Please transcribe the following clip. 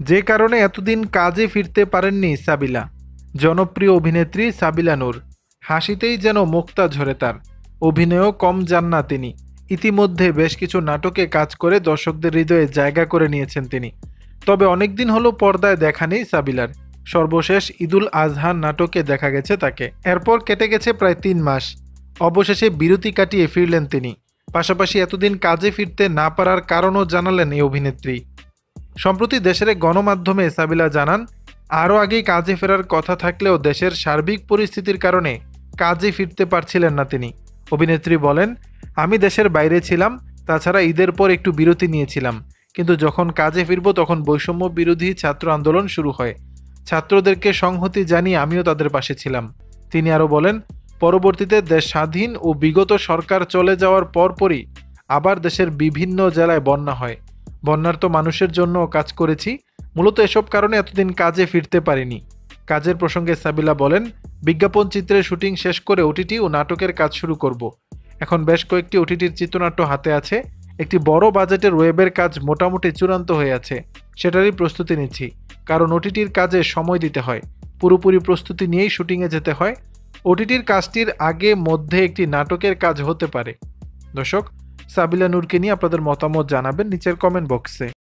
যে কারণে এতদিন কাজে ফিরতে পারেননি সাবিলা। জনপ্রিয় অভিনেত্রী সাবিলা নূর, হাসিতেই যেন মুক্তা ঝরে তার। অভিনয়ও কম যান না তিনি। ইতিমধ্যে বেশ কিছু নাটকে কাজ করে দর্শকদের হৃদয়ে জায়গা করে নিয়েছেন তিনি। তবে অনেকদিন হলো পর্দায় দেখা নেই সাবিলার। সর্বশেষ ঈদুল আজহার নাটকে দেখা গেছে তাকে। এরপর কেটে গেছে প্রায় ৩ মাস। অবশেষে বিরতি কাটিয়ে ফিরলেন তিনি। পাশাপাশি এতদিন কাজে ফিরতে না পারার কারণও জানালেন এই অভিনেত্রী। সম্প্রতি দেশের এক গণমাধ্যমে সাবিলা জানান, আরও আগেই কাজে ফেরার কথা থাকলেও দেশের সার্বিক পরিস্থিতির কারণে কাজে ফিরতে পারছিলেন না তিনি। অভিনেত্রী বলেন, আমি দেশের বাইরে ছিলাম, তাছাড়া ঈদের পর একটু বিরতি নিয়েছিলাম, কিন্তু যখন কাজে ফিরব তখন বৈষম্য বিরোধী ছাত্র আন্দোলন শুরু হয়। ছাত্রদেরকে সংহতি জানিয়ে আমিও তাদের পাশে ছিলাম। তিনি আরও বলেন, পরবর্তীতে দেশ স্বাধীন ও বিগত সরকার চলে যাওয়ার পরপরই আবার দেশের বিভিন্ন জেলায় বন্যা হয়। বন্যার্ত মানুষের জন্য কাজ করেছি। মূলত এসব কারণে এতদিন কাজে ফিরতে পারিনি। কাজের প্রসঙ্গে সাবিলা বলেন, বিজ্ঞাপন চিত্রের শুটিং শেষ করে ওটিটি ও নাটকের কাজ শুরু করব। এখন বেশ কয়েকটি ওটিটির চিত্রনাট্য হাতে আছে। একটি বড় বাজেটের ওয়েবের কাজ মোটামুটি চূড়ান্ত হয়ে আছে, সেটারই প্রস্তুতি নিচ্ছি। কারণ ওটিটির কাজে সময় দিতে হয়, পুরোপুরি প্রস্তুতি নিয়েই শুটিংয়ে যেতে হয়। ওটিটির কাজটির আগে মধ্যে একটি নাটকের কাজ হতে পারে। দর্শক, সাবিলা নূরকে নিয়ে আপনাদের মতামত জানাবেন নিচের কমেন্ট বক্সে।